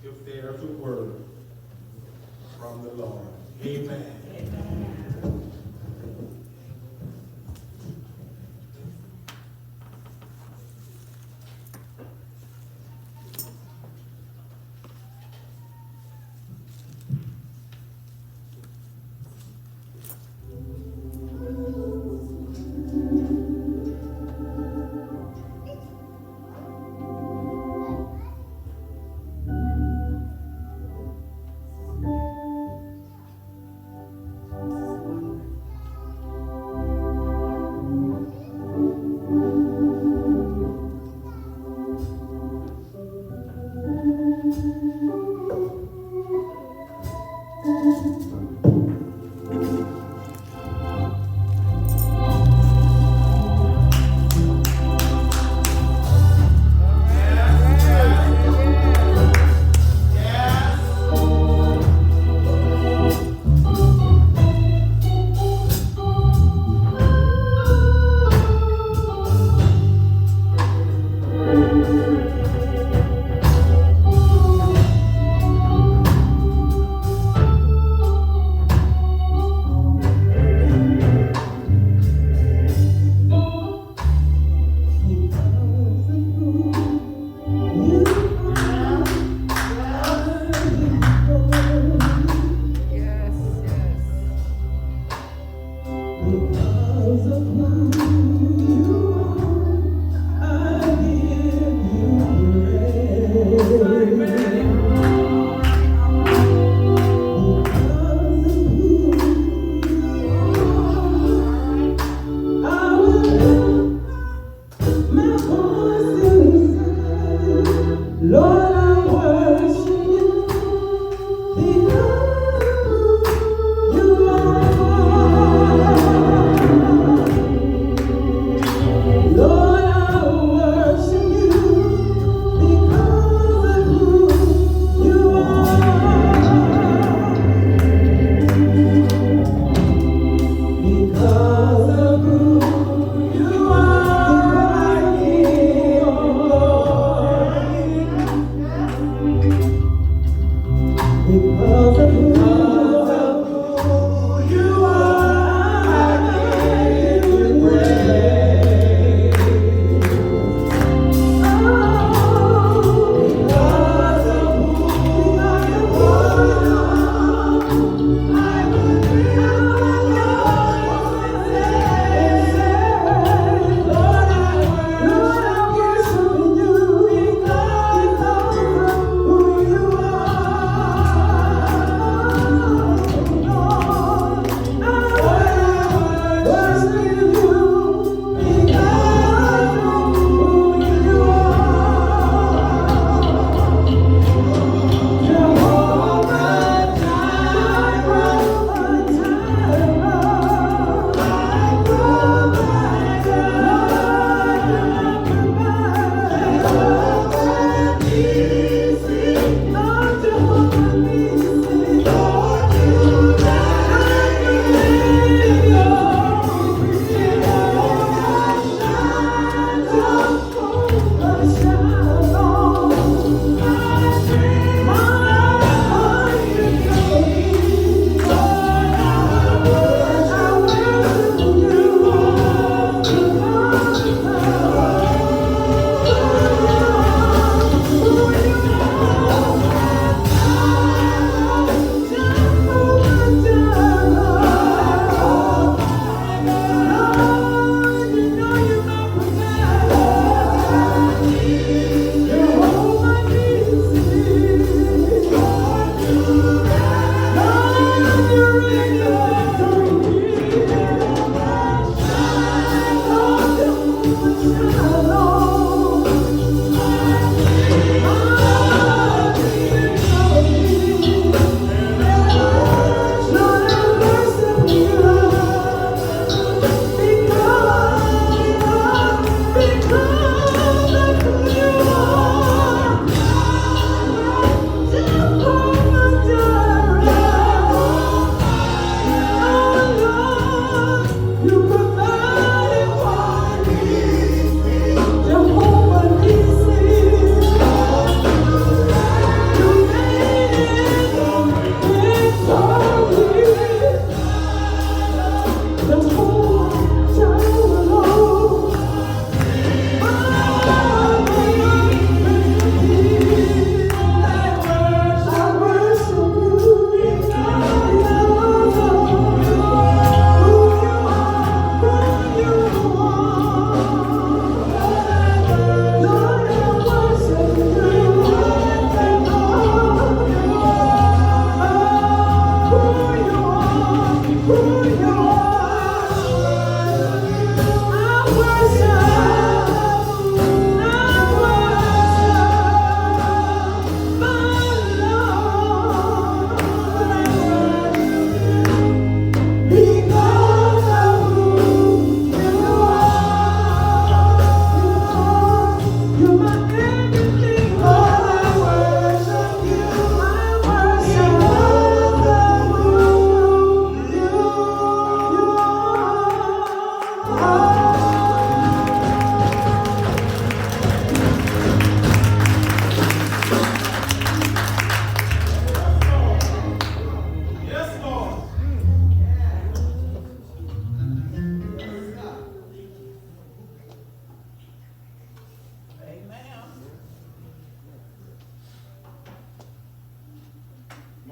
if there's a word from the Lord. Amen.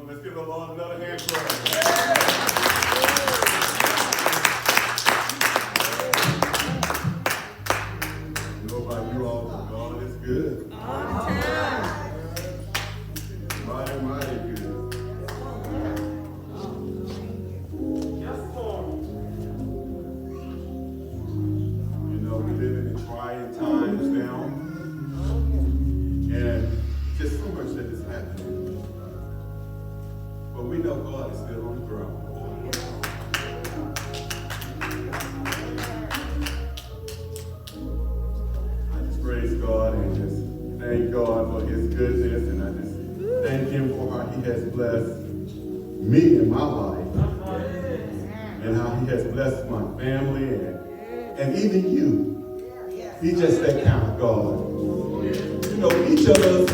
Let's give the Lord another hand clap. I know about you all, but God is good. Mighty, mighty good. Yes, Lord. You know, we live in trying times now. And just so much that is happening. But we know God is still on the throne. I just praise God and just thank God for his goodness, and I just thank him for how he has blessed me in my life, and how he has blessed my family, and even you. He's just that kind of God. You know, each of us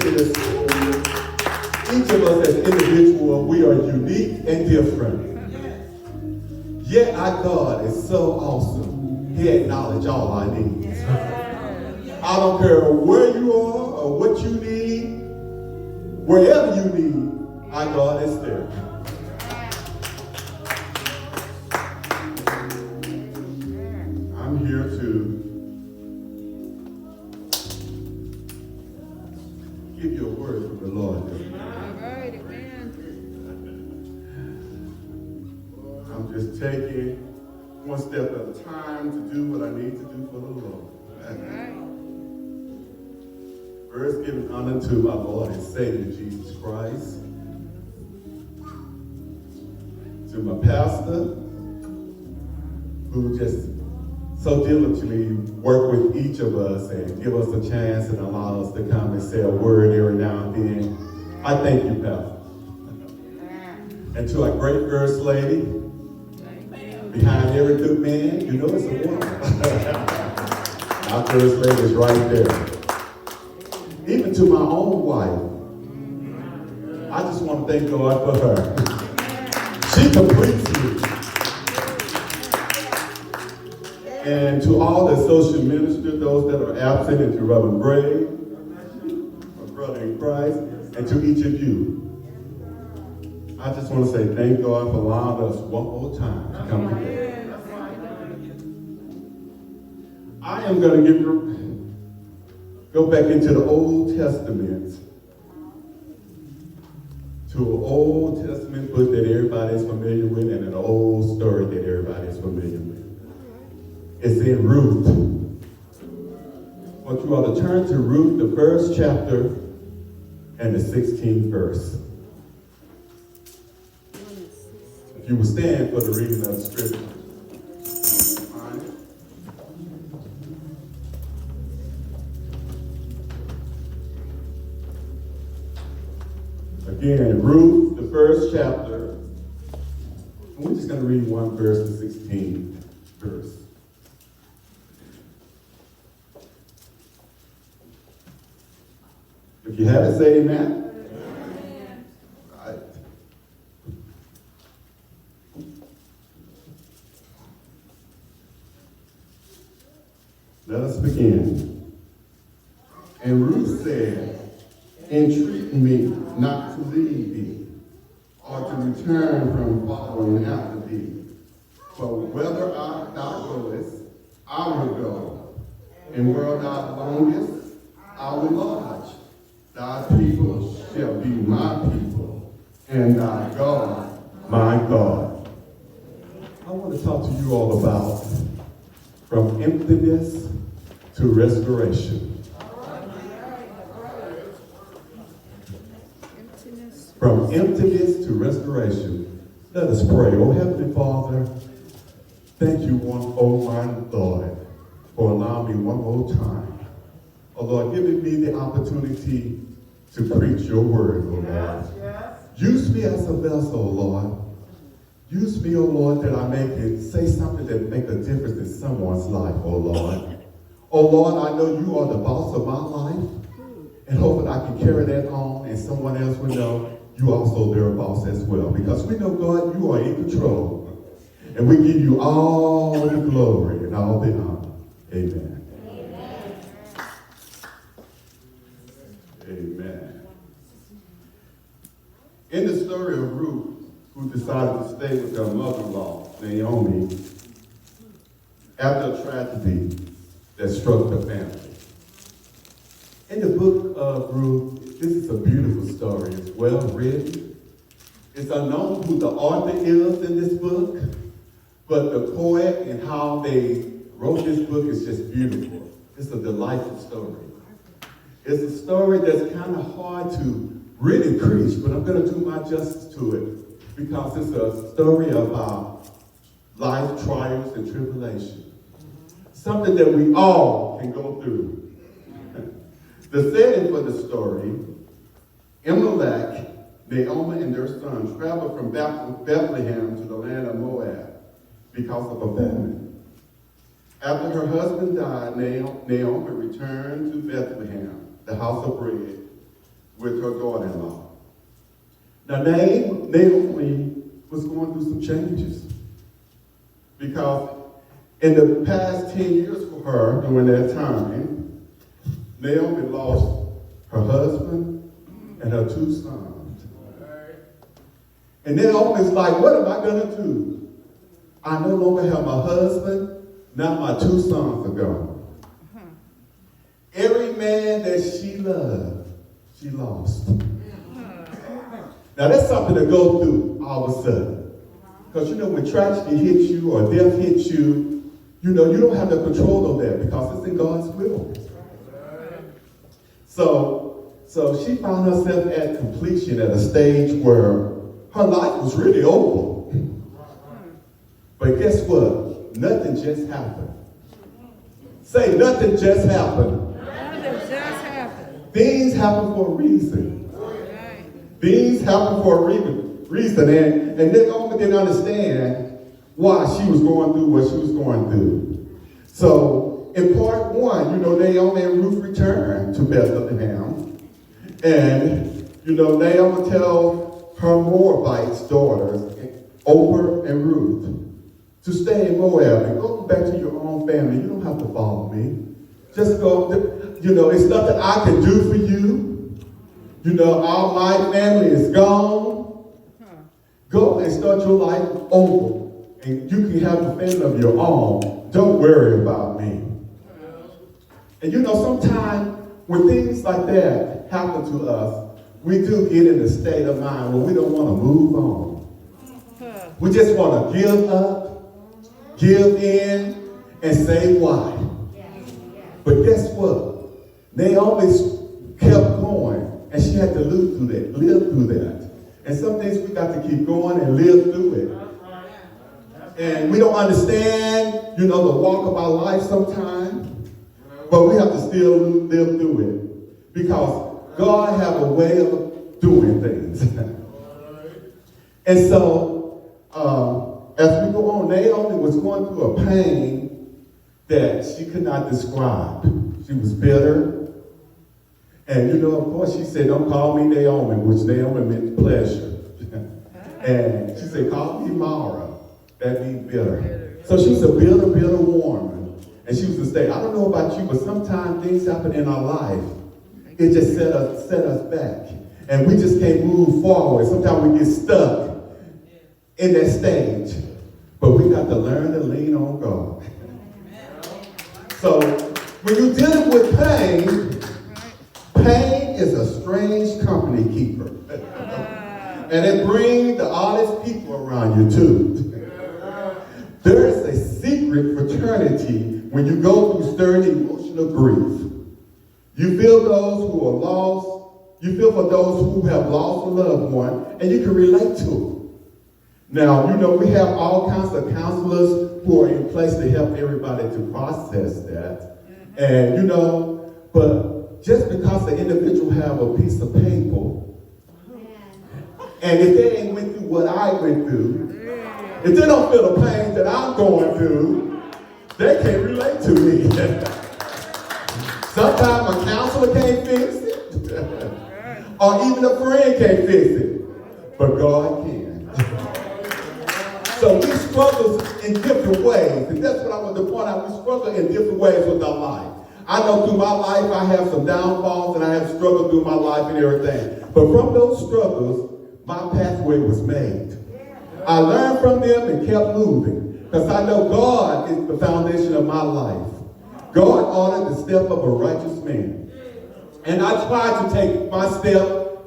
as individuals, we are unique and different. Yet our God is so awesome. He acknowledges all our needs. I don't care where you are or what you need, wherever you need, our God is there. I'm here to give you a word from the Lord. I'm just taking one step at a time to do what I need to do for the Lord. First, giving honor to my Lord and Savior Jesus Christ, to my pastor, who just so diligently work with each of us and give us a chance and allow us to come and say a word every now and then. I thank you, Pastor. And to our great first lady, behind every good man, you know it's a woman. Our first lady is right there. Even to my own wife, I just want to thank God for her. She completes me. And to all the social ministers, those that are absent, and to Reverend Gray, my brother in Christ, and to each of you, I just want to say thank God for allowing us one more time to come together. I am going to go back into the Old Testament, to an Old Testament book that everybody is familiar with, and an old story that everybody is familiar with. It's in Ruth. I want you all to turn to Ruth, the first chapter, and the 16th verse. If you will stand for the reading of the scripture. Again, Ruth, the first chapter. And we're just going to read one verse, the 16th verse. If you have it, say amen. Amen. Right. Let us begin. And Ruth said, entreat me not to leave thee, or to return from following after thee. For whether thou goest, I will go, and where thou longest, I will lodge. Thy people shall be my people, and thy God my God. I want to talk to you all about from emptiness to restoration. From emptiness to restoration. Let us pray. Oh, Heavenly Father, thank you, oh my Lord, for allowing me one more time. Oh, Lord, giving me the opportunity to preach your word, oh Lord. Yes. Use me as a vessel, oh Lord. Use me, oh Lord, that I may say something that make a difference in someone's life, oh Lord. Oh Lord, I know you are the boss of my life, and hopefully I can carry that on, and someone else will know you also their boss as well. Because we know, God, you are in control, and we give you all the glory and all the honor. Amen. Amen. In the story of Ruth, who decided to stay with her mother-in-law, Naomi, after a tragedy that struck her family. In the book of Ruth, this is a beautiful story. It's well written. It's unknown who the author is in this book, but the poet and how they wrote this book is just beautiful. It's a delightful story. It's a story that's kind of hard to really preach, but I'm going to do my justice to it because it's a story about life trials and tribulation. Something that we all can go through. The setting for the story, Elimelech, Naomi and their son traveled from Bethlehem to the land of Moab because of a famine. After her husband died, Naomi returned to Bethlehem, the house of bread, with her daughter-in-law. Now, Naomi was going through some changes because in the past 10 years for her, during that time, Naomi lost her husband and her 2 sons. And Naomi's like, what am I going to do? I no longer have my husband, now my 2 sons are gone. Every man that she loved, she lost. Now that's something to go through all of a sudden. Because you know when tragedy hits you or death hits you, you know you don't have the control of that because it's in God's will. So she found herself at completion at a stage where her life was really over. But guess what? Nothing just happened. Say, nothing just happened. Nothing just happened. Things happen for a reason. Things happen for a reason. And Naomi didn't understand why she was going through what she was going through. So in part 1, you know, Naomi and Ruth returned to Bethlehem. And, you know, Naomi tells her Moabite daughters, Oprah and Ruth, to stay in Moab and go back to your own family. You don't have to follow me. Just go, you know, it's nothing I can do for you. You know, all my family is gone. Go and start your life over. And you can have a family of your own. Don't worry about me. And you know, sometimes when things like that happen to us, we do get in a state of mind where we don't want to move on. We just want to give up, give in, and say why. But guess what? Naomi kept going, and she had to live through that. And some things we got to keep going and live through it. And we don't understand, you know, the walk of our life sometimes, but we have to still live through it because God has a way of doing things. And so, as we go on, Naomi was going through a pain that she could not describe. She was bitter. And, you know, of course, she said, don't call me Naomi, which Naomi meant pleasure. And she said, call me Mara. That means bitter. So she was a bitter woman. And she was to say, I don't know about you, but sometimes things happen in our life. It just set us back. And we just can't move forward. Sometimes we get stuck in that stage. But we got to learn to lean on God. So when you're dealing with pain, pain is a strange company keeper. And it brings the oddest people around you too. There is a secret fraternity when you go through stern emotional grief. You feel those who are lost. You feel for those who have lost a loved one, and you can relate to them. Now, you know, we have all kinds of counselors who are in place to help everybody to process that. And, you know, but just because the individual have a piece of paper, and if they ain't went through what I went through, if they don't feel the pain that I'm going through, they can't relate to me. Sometimes a counselor can't fix it, or even a friend can't fix it, but God can. So we struggle in different ways, and that's what I want to point out. We struggle in different ways with our life. I know through my life I have some downfalls, and I have struggled through my life and everything. But from those struggles, my pathway was made. I learned from them and kept moving because I know God is the foundation of my life. God ordered the step of a righteous man. And I try to take my step,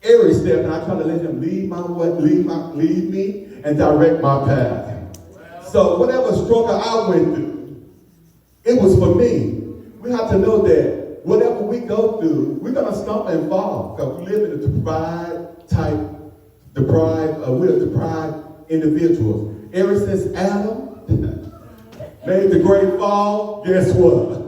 every step, and I try to let him lead my way, lead me and direct my path. So whatever struggle I went through, it was for me. We have to know that whatever we go through, we're going to stumble and fall because we live in a we're deprived individuals. Ever since Adam made the great fall, guess what?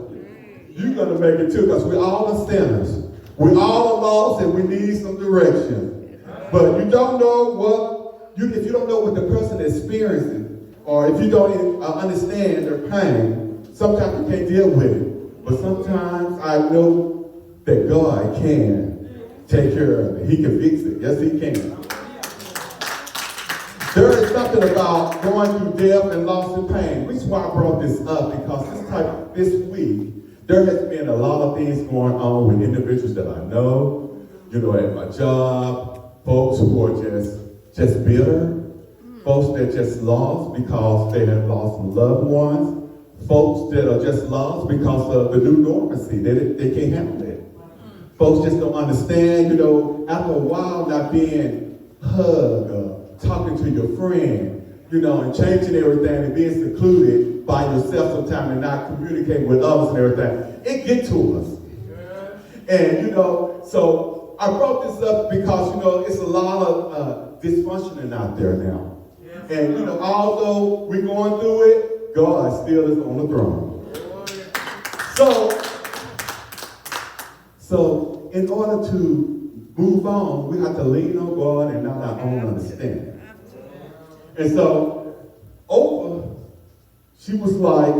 You're going to make it too because we all are sinners. We all are lost and we need some direction. But you don't know if you don't know what the person is experiencing, or if you don't understand their pain, sometimes you can't deal with it. But sometimes I know that God can take care of it. He can fix it. Yes, he can. There is something about going through death and loss and pain. Which is why I brought this up, because this week, there has been a lot of things going on with individuals that I know, at my job, folks who are just bitter, folks that just lost because they have lost loved ones, folks that are just lost because of the new normalcy. They can't handle it. Folks just don't understand, after a while not being hugged, talking to your friend, and changing everything and being secluded by yourself sometimes and not communicating with others and everything. It gets to us. And, so I brought this up because, it's a lot of dysfunctioning out there now. And, although we're going through it, God still is on the throne. So in order to move on, we have to lean on God and not our own understanding. And so, Oprah, she was like,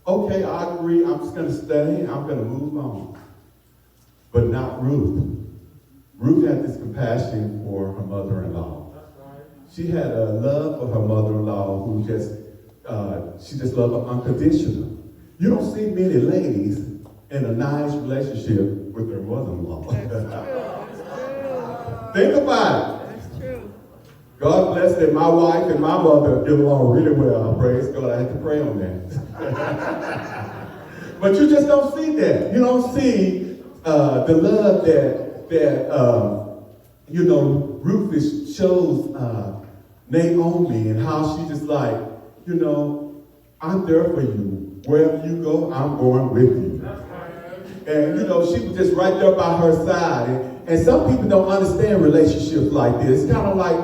okay, I agree, I'm just going to stay, I'm going to move on. But not Ruth. Ruth had this compassion for her mother-in-law. She had a love for her mother-in-law who she just loved her unconditional. You don't see many ladies in a nice relationship with their mother-in-law. Think about it. That's true. God bless that my wife and my mother get along really well. Praise God. I had to pray on that. But you just don't see that. You don't see the love that Ruth shows Naomi, and how she just like, I'm there for you. Wherever you go, I'm going with you. And, she was just right there by her side. And some people don't understand relationships like this. It's kind of like,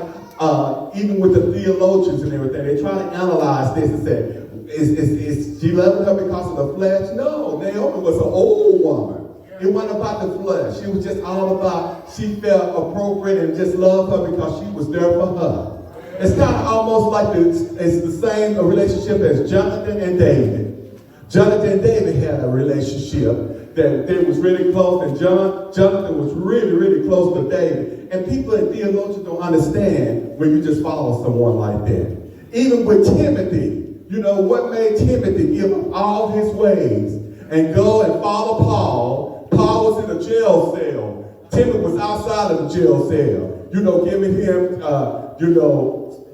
even with the theologians and everything, they try to analyze this and say, is she loving her because of the flesh? No, Naomi was an old woman. It wasn't about the flesh. It was just all about, she felt appropriate and just loved her because she was there for her. It's kind of almost like it's the same relationship as Jonathan and David. Jonathan and David had a relationship that they was really close, and Jonathan was really, really close to David. And people in theologians don't understand when you just follow someone like that. Even with Timothy, what made Timothy give up all his ways and go and follow Paul? Paul was in a jail cell. Timothy was outside of the jail cell, giving him,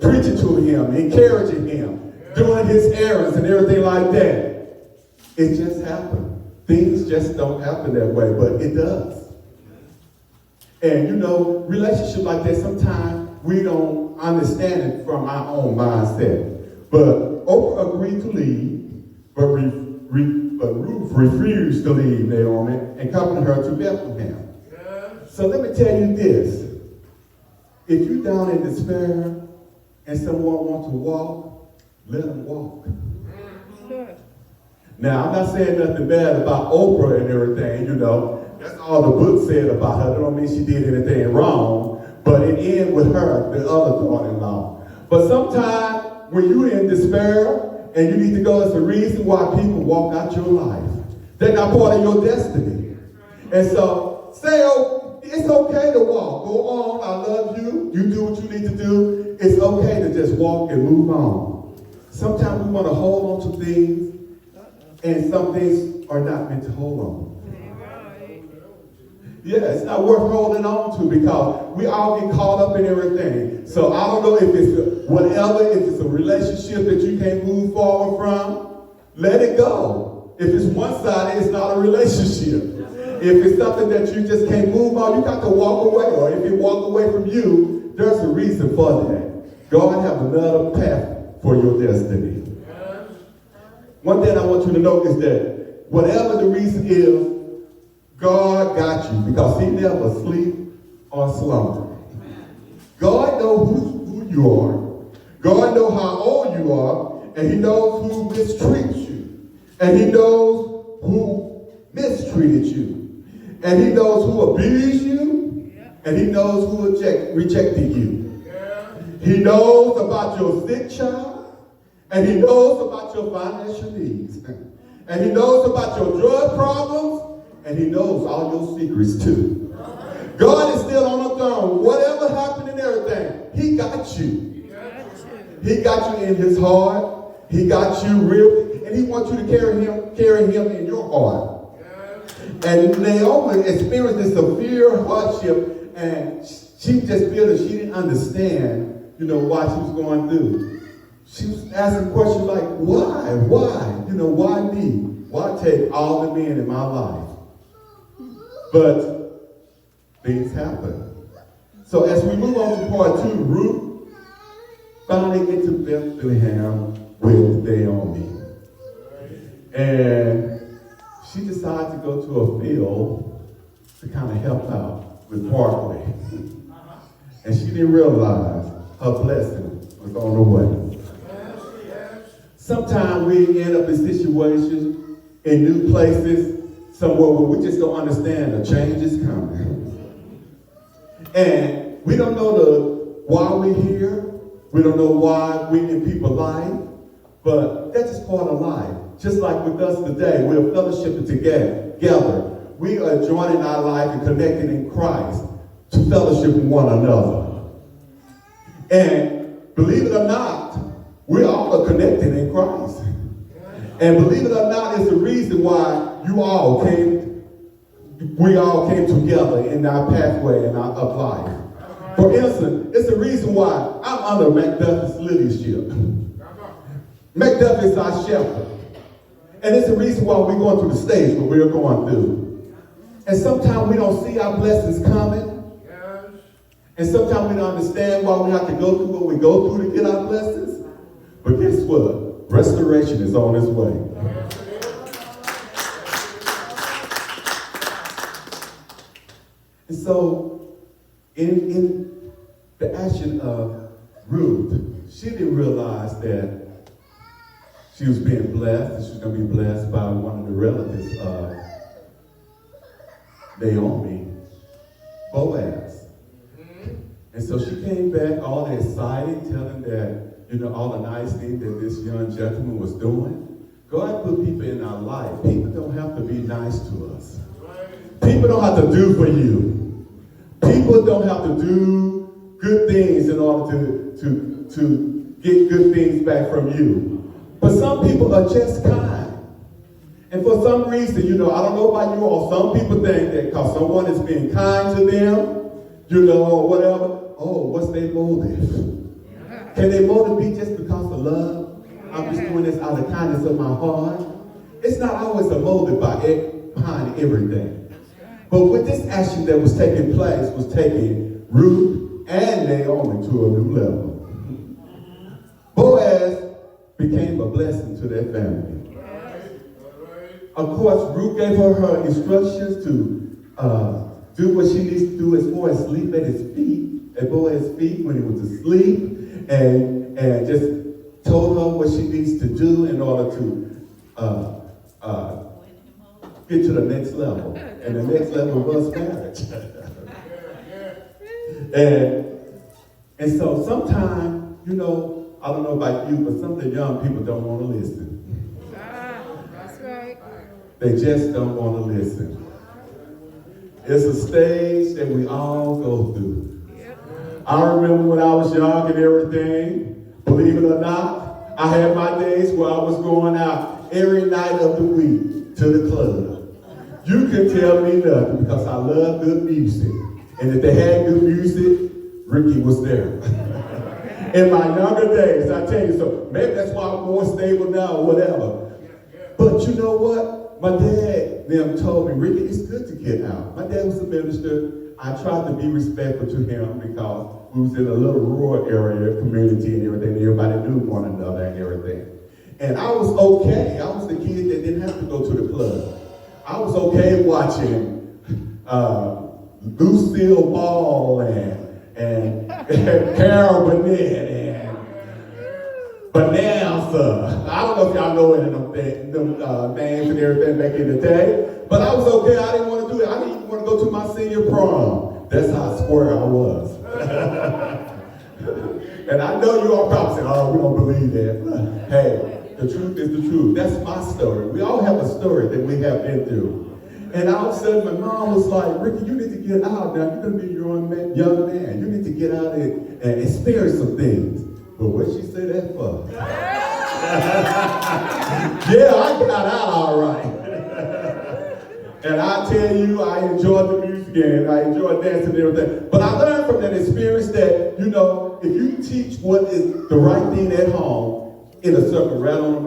preaching to him, encouraging him, doing his errands and everything like that. It just happened. Things just don't happen that way, but it does. And relationship like that, sometimes we don't understand it from our own mindset. But Oprah agreed to leave, but Ruth refused to leave Naomi and accompanied her to Bethlehem. So let me tell you this. If you're down in despair and someone wants to walk, let them walk. Sure. Now, I'm not saying nothing bad about Oprah and everything, That's all the book said about her. That don't mean she did anything wrong. But it ended with her, the other daughter-in-law. But sometimes when you're in despair and you need to go, it's the reason why people walk out your life. They're not part of your destiny. And so, it's okay to walk. Go on, I love you. You do what you need to do. It's okay to just walk and move on. Sometimes we want to hold on to things, and some things are not meant to hold on. Yeah, it's not worth holding on to because we all get caught up in everything. So I don't know if it's whatever, if it's a relationship that you can't move forward from, let it go. If it's one-sided, it's not a relationship. If it's something that you just can't move on, you got to walk away. Or if it walk away from you, there's a reason for that. God have another path for your destiny. One thing I want you to know is that whatever the reason is, God got you because he never sleep or slumber. God knows who you are. God knows how old you are, and he knows who mistreats you. And he knows who mistreated you. And he knows who abused you, and he knows who rejected you. He knows about your sick child, and he knows about your financial needs. And he knows about your drug problems, and he knows all your secrets too. God is still on the throne. Whatever happened and everything, he got you. He got you in his heart. He got you real, and he wants you to carry him in your heart. And Naomi experienced this severe hardship, and she just felt that she didn't understand, why she was going through. She was asking questions like, why? Why me? Why take all the men in my life? But things happen. So as we move on to part 2, Ruth finally gets to Bethlehem with Naomi. And she decided to go to a field to kind of help out with Parkway. And she didn't realize her blessing was on the way. Sometimes we end up in situations, in new places, somewhere where we just don't understand the change is coming. And we don't know why we're here. We don't know why we're in people's life. But that's just part of life. Just like with us today, we're fellowshipping together. We are joining our life and connecting in Christ to fellowship with one another. And believe it or not, we all are connected in Christ. And believe it or not, it's the reason why we all came together in our pathway of life. For instance, it's the reason why I'm under Macduff's leadership. Macduff is our shepherd. And it's the reason why we're going through the stage what we're going through. And sometimes we don't see our blessings coming. And sometimes we don't understand why we have to go through what we go through to get our blessings. But guess what? Restoration is on its way. And so, in the action of Ruth, she didn't realize that she was being blessed, and she was going to be blessed by one of the relatives of Naomi, Boaz. And so she came back all excited, telling that, all the nice things that this young gentleman was doing. God put people in our life. People don't have to be nice to us. People don't have to do for you. People don't have to do good things in order to get good things back from you. But some people are just kind. And for some reason, I don't know about you all, some people think that because someone is being kind to them, or whatever, what's their motive? Can their motive be just because of love? I'm just doing this out of kindness of my heart. It's not always a motive behind everything. But with this action that was taking place was taking Ruth and Naomi to a new level. Boaz became a blessing to their family. Of course, Ruth gave her instructions to do what she needs to do as far as sleep at his feet, at Boaz's feet when he was asleep, and just told her what she needs to do in order to get to the next level. And the next level was marriage. and so sometimes, I don't know about you, but some of the young people don't want to listen. That's right. They just don't want to listen. It's a stage that we all go through. I remember when I was young and everything, believe it or not, I had my days where I was going out every night of the week to the club, You can tell me nothing because I love good music. And if they had good music, Ricky was there. In my younger days, I tell you so. Maybe that's why I'm more stable now or whatever. But you know what? My dad them told me, Ricky, it's good to get out. My dad was a minister. I tried to be respectful to him because we was in a little rural area, community and everything. Everybody knew one another and everything. And I was okay. I was the kid that didn't have to go to the club. I was okay watching Lucille Ball and Carol Burnett and Bonanza. I don't know if y'all know any of them names and everything back in the day. But I was okay. I didn't want to do it. I didn't even want to go to my senior prom. That's how square I was. And I know you all probably say, oh, we don't believe that. Hey, the truth is the truth. That's my story. We all have a story that we have been through. And all of a sudden, my mom was like, Ricky, you need to get out now. You're going to be your own young man. You need to get out and experience some things. But what she say that for? Yeah, I got out all right. And I tell you, I enjoyed the music and I enjoyed dancing and everything. But I learned from that experience that, you know, if you teach what is the right thing at home, it'll circle right on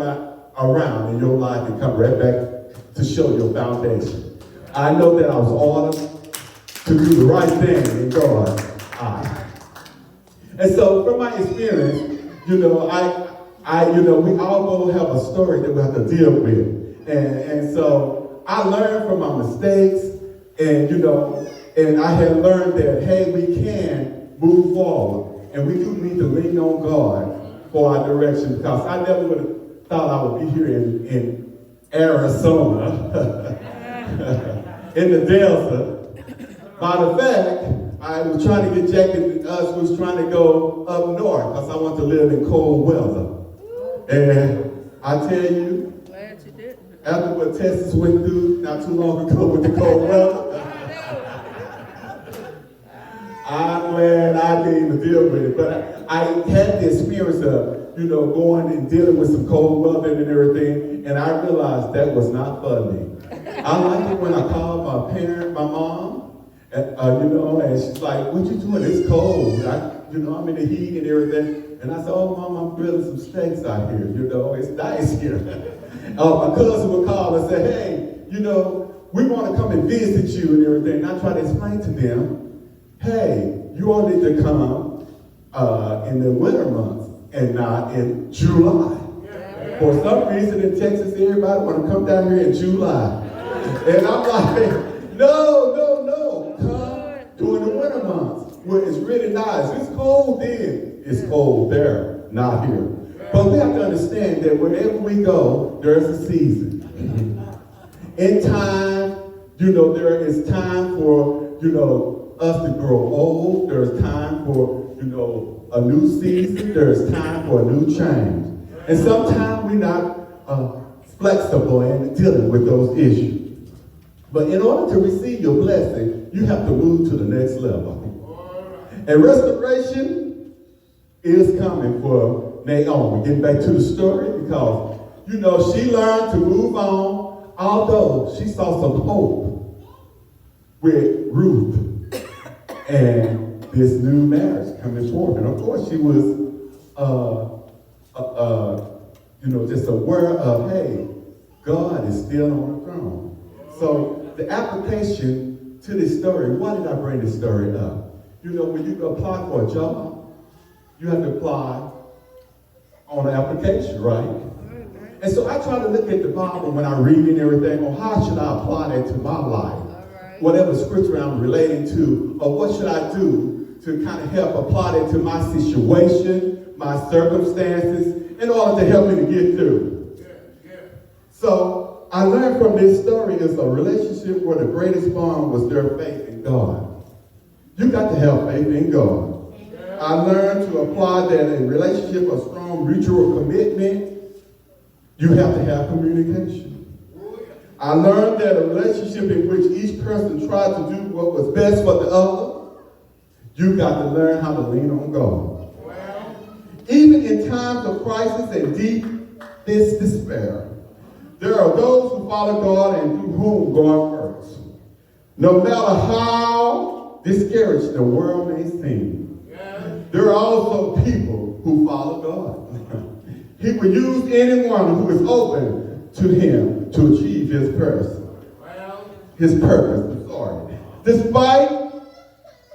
around in your life and come right back to show your foundation. I know that I was ordered to do the right thing in God's eyes. And so from my experience, you know, we all gonna have a story that we have to deal with. And so I learned from my mistakes and, you know, and I had learned that, hey, we can move forward and we do need to lean on God for our direction because I never would have thought I would be here in Arizona. In the Delta. By the fact, I was trying to get Jack and us was trying to go up north because I want to live in cold weather. And I tell you, Glad you didn't. after what Texas went through not too long ago with the cold weather, I'm glad I didn't even deal with it. But I had the experience of, you know, going and dealing with some cold weather and everything, and I realized that was not funny. I like it when I call my mom, and, you know, and she's like, what you doing? It's cold. I'm in the heat and everything. And I said, oh, Mom, I'm grilling some steaks out here. You know, it's nice here. My cousin would call and say, hey, you know, we want to come and visit you and everything. And I try to explain to them, hey, you all need to come in the winter months and not in July. For some reason in Texas, everybody want to come down here in July. And I'm like, no, come during the winter months where it's really nice. It's cold then, it's cold there, not here. But we have to understand that wherever we go, there's a season. In time, you know, there is time for, you know, us to grow old. There's time for, you know, a new season. There's time for a new change. And sometimes we're not flexible in dealing with those issues. But in order to receive your blessing, you have to move to the next level. And restoration is coming for Naomi. Getting back to the story, because, you know, she learned to move on, although she saw some hope with Ruth and this new marriage coming forward. And of course, she was, you know, just aware of, hey, God is still on the throne. So the application to this story, why did I bring this story up? You know, when you apply for a job, you have to apply on an application, right? And so I try to look at the Bible when I read and everything, or how should I apply that to my life? Whatever scripture I'm relating to, or what should I do to kind of help apply that to my situation, my circumstances, in order to help me to get through. So I learned from this story is a relationship where the greatest bond was their faith in God. You got to have faith in God. I learned to apply that in relationship, a strong mutual commitment, you have to have communication. I learned that a relationship in which each person tried to do what was best for the other, you got to learn how to lean on God. Even in times of crisis and deep despair, there are those who follow God and through whom God works. No matter how discouraged the world may seem, there are also people who follow God. He will use anyone who is open to him to achieve his purpose. Despite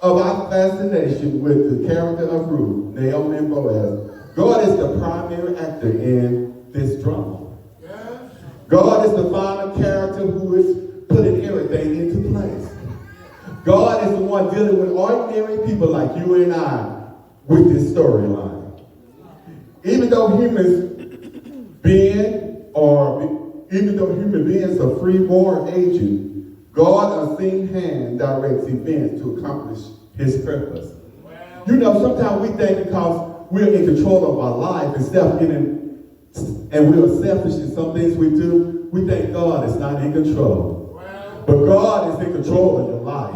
of our fascination with the character of Ruth, Naomi, and Boaz, God is the primary actor in this drama. God is the final character who is putting everything into place. God is the one dealing with ordinary people like you and I with this storyline. Even though human beings are free moral agents, God's unseen hand directs events to accomplish his purpose. You know, sometimes we think because we're in control of our life and we are selfish in some things we do, we think God is not in control. But God is in control of your life.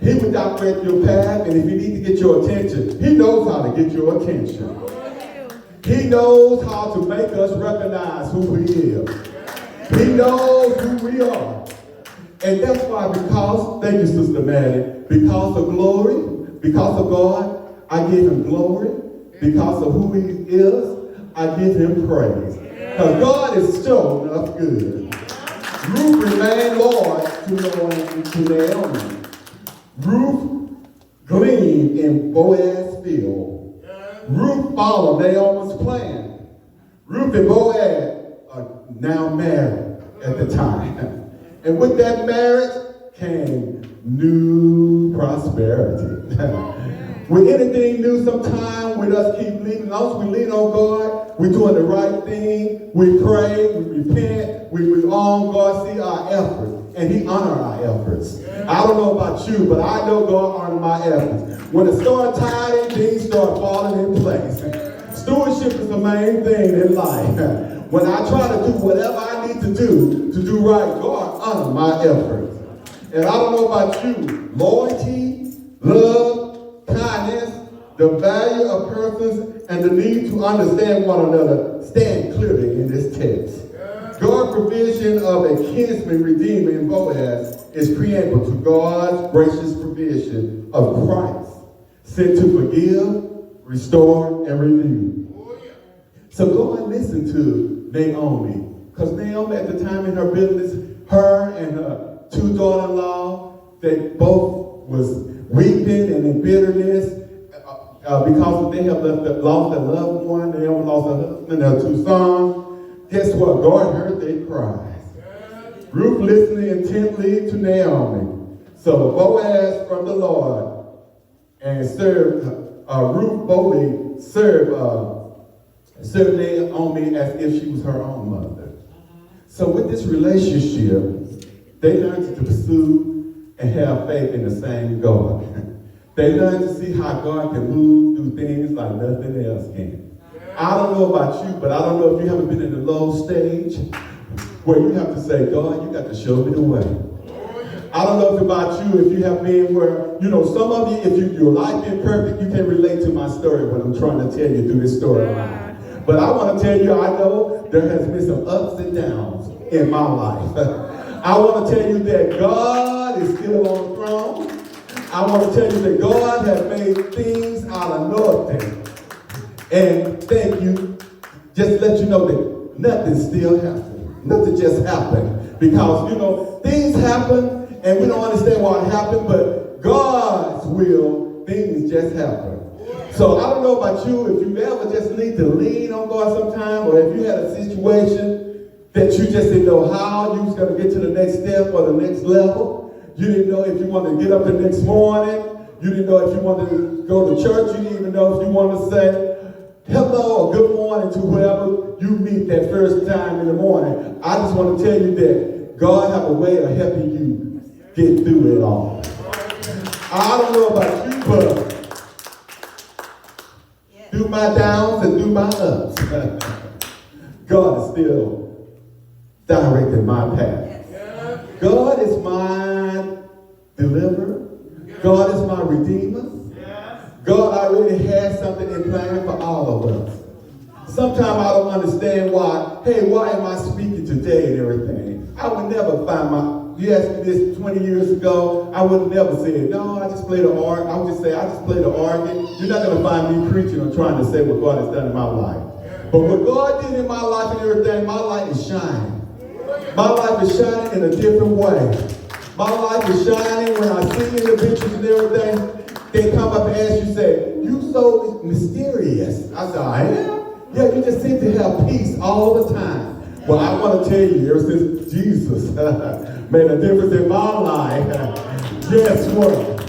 He will direct your path, and if he needs to get your attention, he knows how to get your attention. He knows how to make us recognize who he is. He knows who we are. And that's why, thank you, Sister Maddie, because of glory, because of God, I give him glory. Because of who he is, I give him praise. Because God is sure enough good. Ruth remained loyal to Naomi. Ruth gleaned in Boaz's field. Ruth followed Naomi's plan. Ruth and Boaz are now married at the time. And with that marriage came new prosperity. With anything new, sometimes we just keep leaning. As long as we lean on God, we're doing the right thing. We pray, we repent, we on God, see our efforts, and he honor our efforts. I don't know about you, but I know God honor my efforts. When it starts tiding, things start falling in place. Stewardship is the main thing in life. When I try to do whatever I need to do right, God honor my efforts. And I don't know about you, loyalty, love, kindness, the value of persons, and the need to understand one another stand clearly in this text. God's provision of a kinsman redeemer in Boaz is preamble to God's gracious provision of Christ, sent to forgive, restore, and renew. So go and listen to Naomi, because Naomi at the time in her business, her and her two daughter-in-law, they both was weeping and in bitterness because they have lost their loved one. Naomi lost her husband, their two sons. Guess what? God heard their cries. Ruth listening intently to Naomi. So Boaz from the Lord and served Ruth boldly served Naomi as if she was her own mother. So with this relationship, they learned to pursue and have faith in the same God. They learned to see how God can move through things like nothing else can. I don't know about you, but I don't know if you haven't been in the low stage where you have to say, God, you got to show me the way. I don't know if about you, if you have been where, you know, some of you, if your life been perfect, you can relate to my story, what I'm trying to tell you through this storyline. But I want to tell you, I know there has been some ups and downs in my life. I want to tell you that God is still on the throne. I want to tell you that God has made things out of nothing. And thank you. Just let you know that nothing still happened. Nothing just happened. Because, you know, things happen and we don't understand why it happened, but God's will, things just happen. So I don't know about you, if you ever just need to lean on God sometime, or if you had a situation that you just didn't know how you was going to get to the next step or the next level. You didn't know if you wanted to get up the next morning. You didn't know if you wanted to go to church. You didn't even know if you wanted to say hello or good morning to whoever you meet that first time in the morning. I just want to tell you that God has a way of helping you get through it all. I don't know about you, but through my downs and through my ups, God is still directing my path. God is my deliverer. God is my redeemer. God already has something in plan for all of us. Sometimes I don't understand why am I speaking today and everything. I would never find you asked me this 20 years ago, I would have never said, no, I just play the organ. I would just say, I just play the organ. You're not going to find me preaching or trying to say what God has done in my life. But what God did in my life and everything, my light is shining. My life is shining in a different way. My life is shining when I see in the pictures and everything. They come up and ask you, say, you so mysterious. I said, I am? Yeah, you just seem to have peace all the time. Well, I want to tell you, ever since Jesus made a difference in my life, guess what?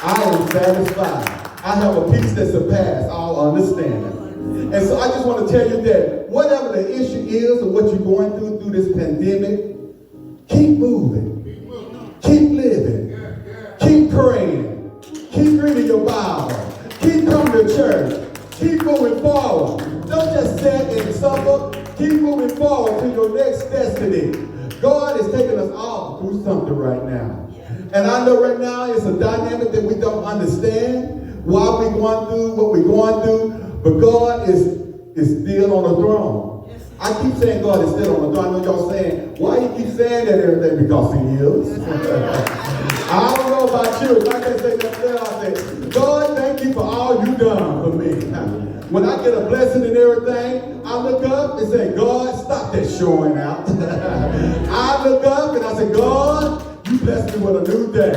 I am satisfied. I have a peace that surpasses all understanding. And so I just want to tell you that whatever the issue is or what you're going through this pandemic, keep moving. Keep living. Keep praying. Keep reading your Bible. Keep coming to church. Keep moving forward. Don't just sit and suffer. Keep moving forward to your next destiny. God is taking us all through something right now. And I know right now it's a dynamic that we don't understand. Why we're going through what we're going through. But God is still on the throne. I keep saying God is still on the throne. I know y'all saying, why you keep saying that everything? Because he is. I don't know about you. If I can say that, I say, God, thank you for all you've done for me. When I get a blessing and everything, I look up and say, God, stop that showing out. I look up and I say, God, you blessed me with a new day.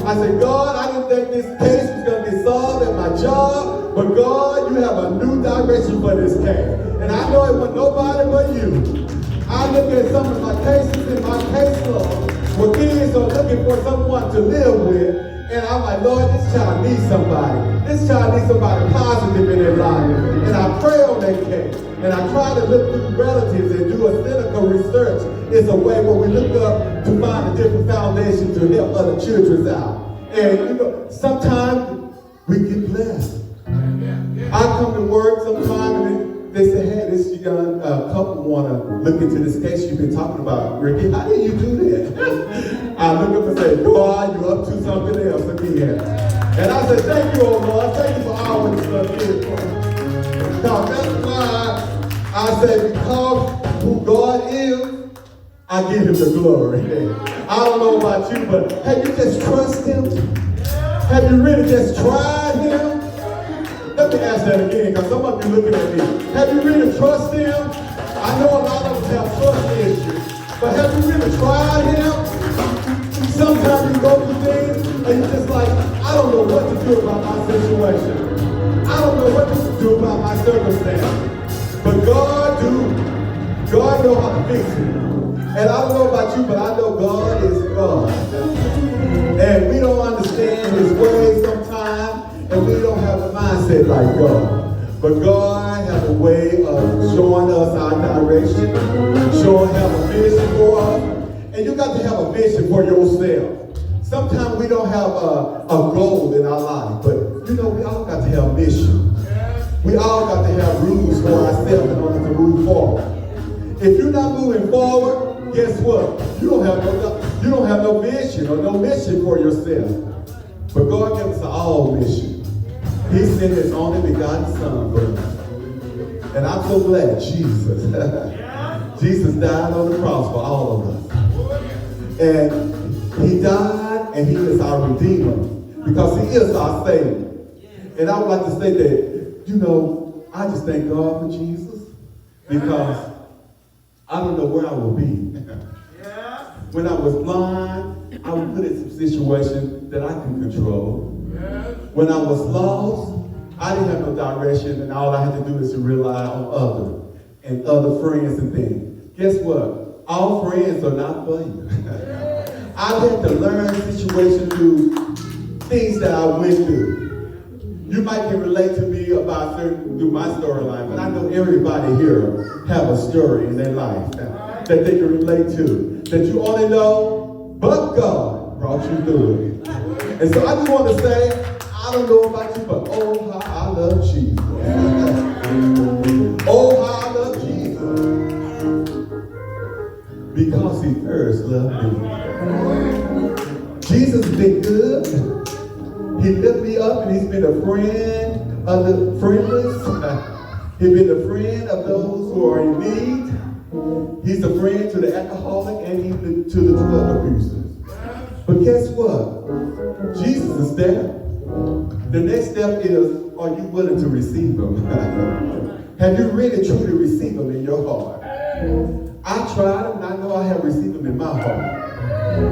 I said, God, I didn't think this case was going to be solved at my job, but God, you have a new direction for this case. And I know it was nobody but you. I look at some of my cases in my caseload where kids are looking for someone to live with, and I'm like, Lord, this child needs somebody. This child needs somebody positive in their life. And I pray on that case. And I try to look through relatives and do a clinical research. It's a way where we look up to find a different foundation to help other children out. And you know, sometimes we get blessed. I come to work sometime and they say, hey, this young couple want to look into this case you've been talking about. Ricky, how did you do that? I look up and say, God, you're up to something else again. And I say, thank you, oh Lord. Thank you for all what you did for me. Now, that's why I say, because who God is, I give him the glory. I don't know about you, but have you just trusted him? Have you really just tried him? Let me ask that again, because some of you looking at me. Have you really trusted him? I know a lot of us have trust issues, but have you really tried him? Sometimes you go through things and you're just like, I don't know what to do about my situation. I don't know what to do about my circumstance. But God do. God know how to fix it. And I don't know about you, but I know God is God. And we don't understand his ways sometimes, and we don't have a mindset like God. But God has a way of showing us our direction, showing have a vision for us. And you got to have a vision for yourself. Sometimes we don't have a goal in our life, but you know, we all got to have a mission. We all got to have rules for ourselves in order to move forward. If you're not moving forward, guess what? You don't have no vision or no mission for yourself. But God gives us all mission. He sent his only begotten son for us. And I'm so glad Jesus. Jesus died on the cross for all of us. And he died and he is our Redeemer because he is our Savior. And I would like to say that, you know, I just thank God for Jesus because I don't know where I will be. When I was blind, I was put in some situations that I can control. When I was lost, I didn't have no direction, and all I had to do is to rely on other friends and things. Guess what? All friends are not for you. I had to learn situations through things that I went through. You might can relate to me about through my storyline, but I know everybody here have a story in their life that they can relate to, that you only know, but God brought you through it. And so I just want to say, I don't know about you, but oh, how I love Jesus. Oh, how I love Jesus. Because he first loved me. Jesus has been good. He lifted me up, and he's been a friend of the friendless. He's been a friend of those who are in need. He's a friend to the alcoholic and even to the drug abusers. But guess what? Jesus is there. The next step is, are you willing to receive him? Have you really truly received him in your heart? I tried him and I know I have received him in my heart.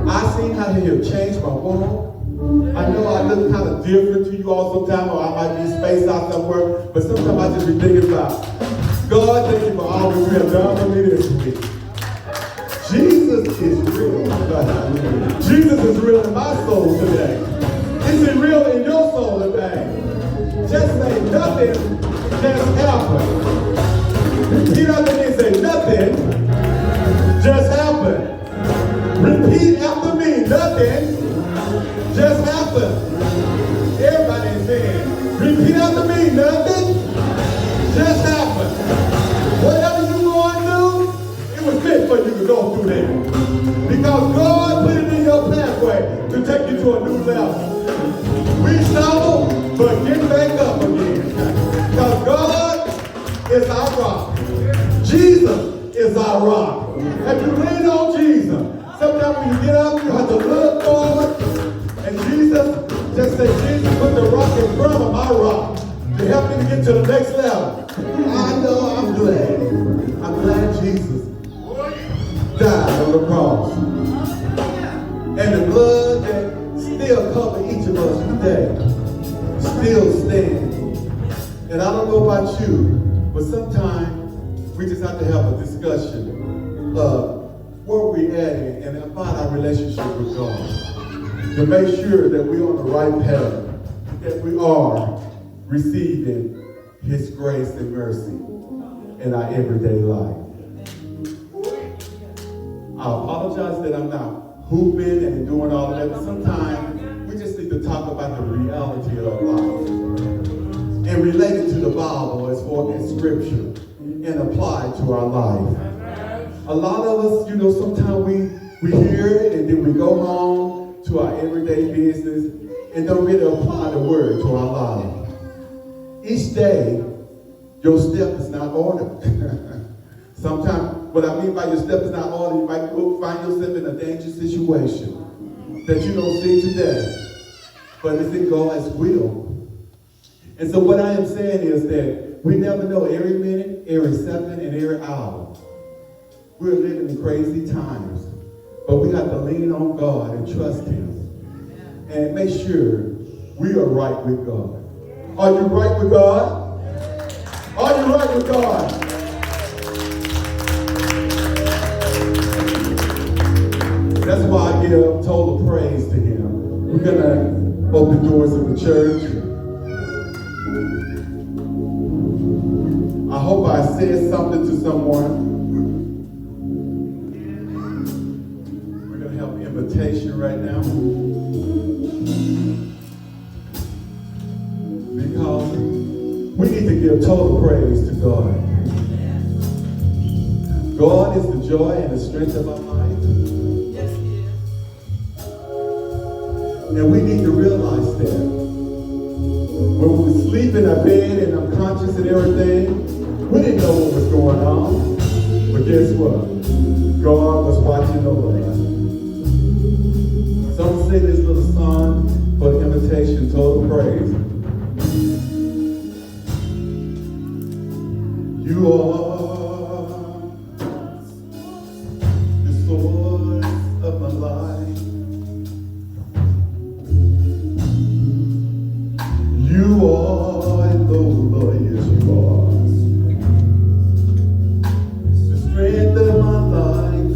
I've seen how he has changed my walk. I know I look kind of different to you all sometimes, or I might be spaced out somewhere, but sometimes I just be thinking about, God, thank you for all that you have done for me this week. Jesus is real. Jesus is real in my soul today. Is it real in your soul today? Just say nothing just happened. Repeat after me, say nothing just happened. Repeat after me, nothing just happened. Everybody saying, repeat after me, nothing just happened. Whatever you're going through, it was meant for you to go through there. Because God put it in your pathway to take you to a new level. We stumble, but get back up again. Because God is our rock. Jesus is our rock. Have you leaned on Jesus? Sometimes when you get up, you have to look forward. And Jesus, just say, Jesus, put the rock in front of my rock to help me to get to the next level. I know I'm glad. I'm glad Jesus died on the cross. And the blood that still covers each of us today still stands. And I don't know about you, but sometimes we just have to have a discussion of where we're at and about our relationship with God, to make sure that we're on the right path, that we are receiving his grace and mercy in our everyday life. I apologize that I'm not hooping and doing all of that, but sometimes we just need to talk about the reality of life and relate it to the Bible as far as scripture and apply it to our life. A lot of us, sometimes we hear it and then we go home to our everyday business and don't really apply the word to our life. Each day, your step is not ordered. Sometimes, what I mean by your step is not ordered, you might go find yourself in a dangerous situation that you don't see today, but it's in God's will. And so what I am saying is that we never know every minute, every second, and every hour. We're living in crazy times, but we have to lean on God and trust him and make sure we are right with God. Are you right with God? Are you right with God? That's why I give total praise to him. We're going to open doors of the church. I hope I said something to someone. We're going to have an invitation right now. Because we need to give total praise to God. God is the joy and the strength of our life. Yes, he is. And we need to realize that. When we sleep in our bed and unconscious and everything, we didn't know what was going on. But guess what? God was watching over us. So I'm going to sing this little song for the invitation, total praise. You are the source of my life. You are, and oh Lord, yes you are, the strength of my life.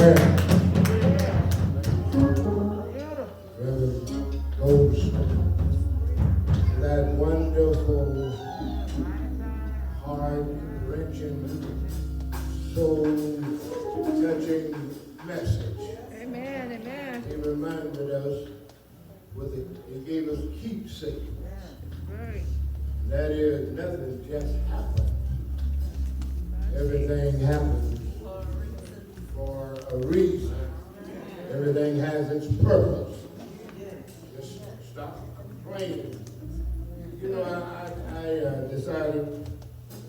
Brother Gholston, that wonderful, heart-wrenching, soul-touching message. Amen. Amen. He reminded us he gave us keepsakes. Right. That is, nothing just happens. Everything happens for a reason. Everything has its purpose. Just stop complaining. You know, I decided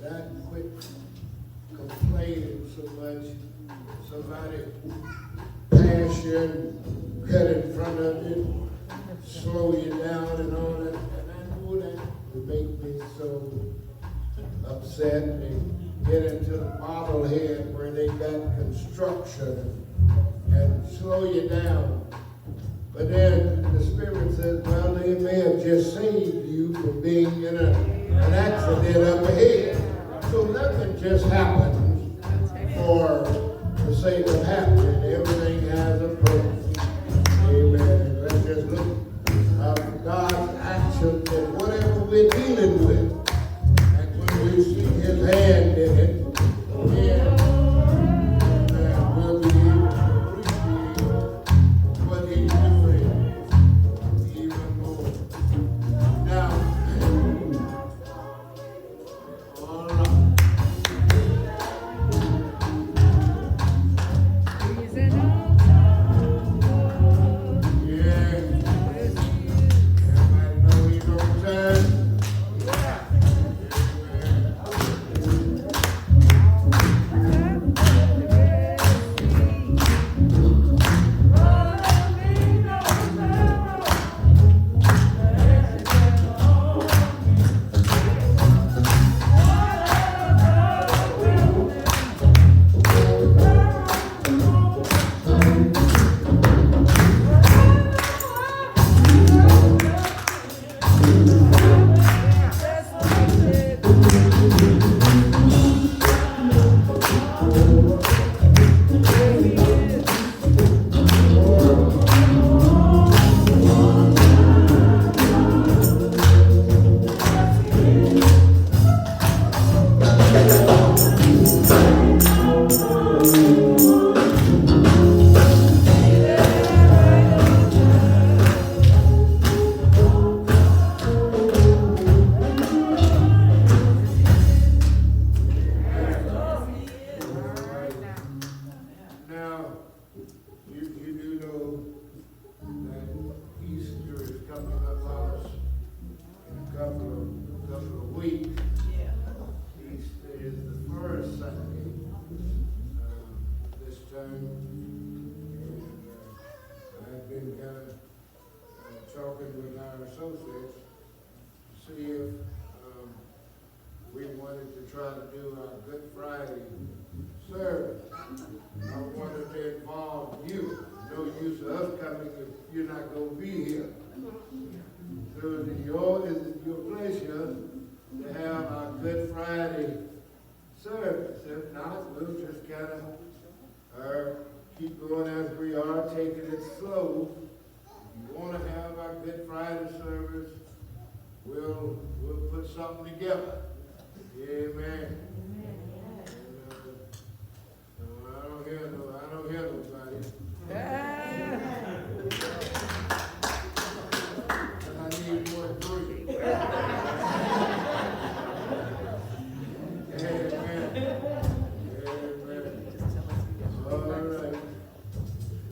that I'd quit complaining so much. Somebody pass you and cut in front of you, slow you down and all that. And I knew that would make me so upset. They get into the bobblehead where they got construction and slow you down. But then the Spirit says, well, they may have just saved you from being in an accident up ahead. So nothing just happens for the sake of happening. Everything has a purpose. Amen. Let's just look at God's action in whatever we're dealing with. And when we see His hand in it, then we'll be able to appreciate what He's doing even more. Now, all right. He's an awesome Yeah. Everybody know He's on time. Now, you do know that Easter is coming up on us in a couple of weeks. Easter is the first Sunday this term, and I've been kind of talking with our associates to see if we wanted to try to do our Good Friday service. I wanted to involve you. No use of us coming if you're not going to be here. So is it your pleasure to have our Good Friday service? If not, we'll just kind of keep going as we are, taking it slow. If you want to have our Good Friday service, we'll put something together. Amen. I don't hear nobody. Ah. I need more than three. Amen. Amen. All right.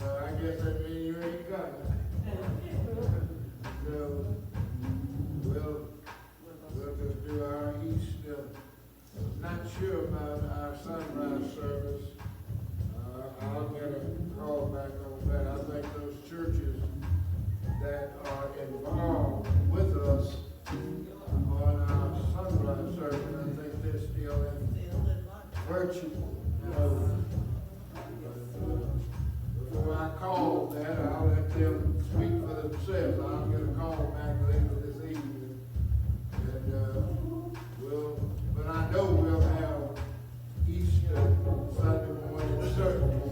I guess that means you ain't got it. So, we'll just do our Easter. Not sure about our sunrise service. I'll get a call back on that. I think those churches that are involved with us on our sunrise service, I think they're still in virtual mode. Before I call that, I'll let them speak for themselves. I'll get a call back later this evening. And but I know we'll have Easter Sunday morning service.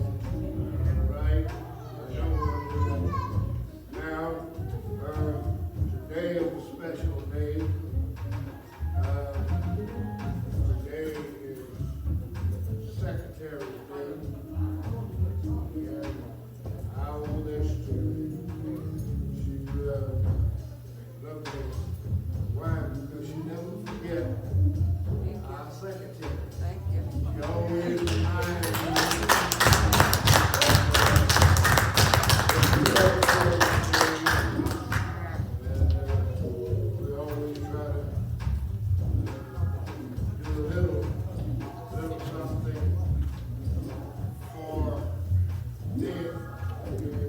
Thank you. She always reminds me. We always try to do a little something for them. Amen.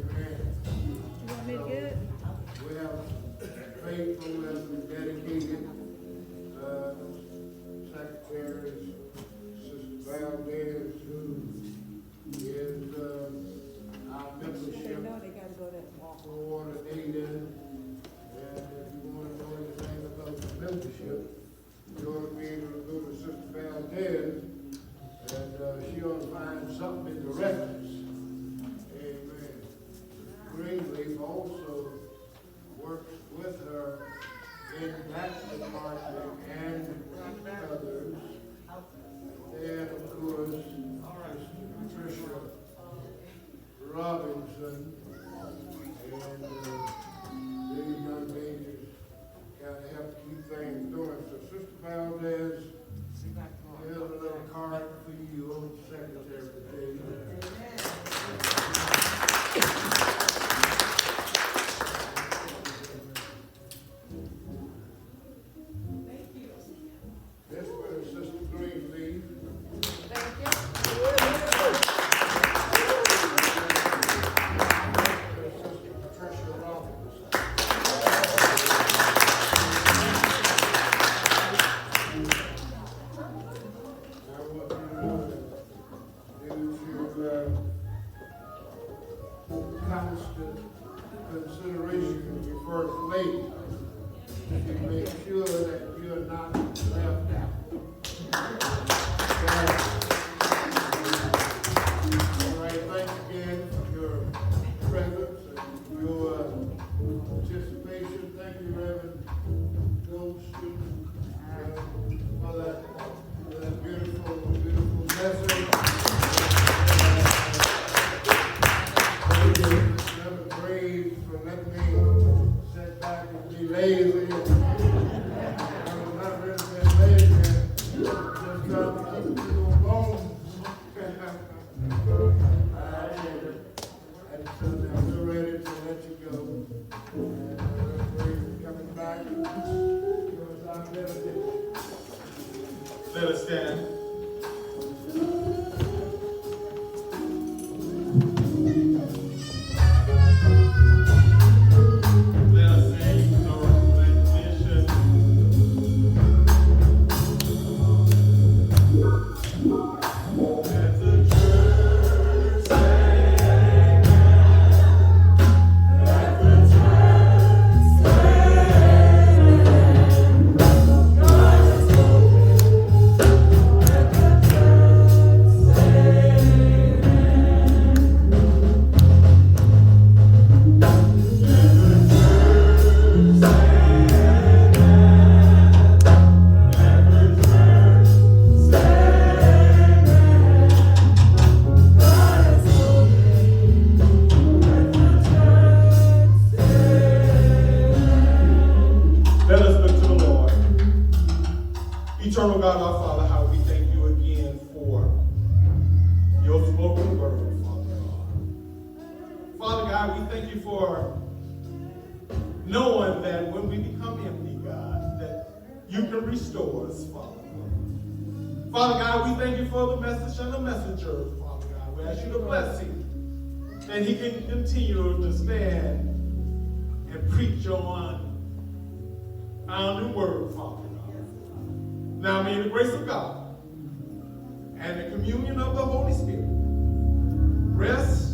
You want me to get it? We have faithful and dedicated secretaries, Sister Valdez, who is our They membership know they gotta go that walk. coordinator. And if you want to know anything about the membership, you ought to be able to go to Sister Valdez, and she ought to find something in the records. Amen. Greenleaf also works with her in that department and others. And of course, Patricia Robinson, and these young ladies kind of help keep things going. So Sister Valdez, here's a little card for you, old secretary today. This was Sister Greenleaf. Thank you. Sister Patricia Robinson. I want you to know that due to constant consideration of your first lady, you make sure that you're not left out. All right, thanks again for your presence and your participation. Thank you, Reverend Gholston, for that beautiful, beautiful message. Reverend Graves for letting me sit back and be lazy. I was not really that lazy. Just trying to keep it on bone. And so now we're ready to let you go. And we're coming back. Give us our benediction. Let us stand. Let us sing our rendition. Let the church sing. Let the church sing. God is spoken. Let the church Let us look to the Lord. Eternal God, our Father, how we thank you again for your spoken word, Father God. Father God, we thank you for knowing that when we become empty, God, that you can restore us, Father God. Father God, we thank you for the message and the messenger, Father God. We ask you to bless him, that he can continue to stand and preach on our new word, Father God. Now may the grace of God and the communion of the Holy Spirit rest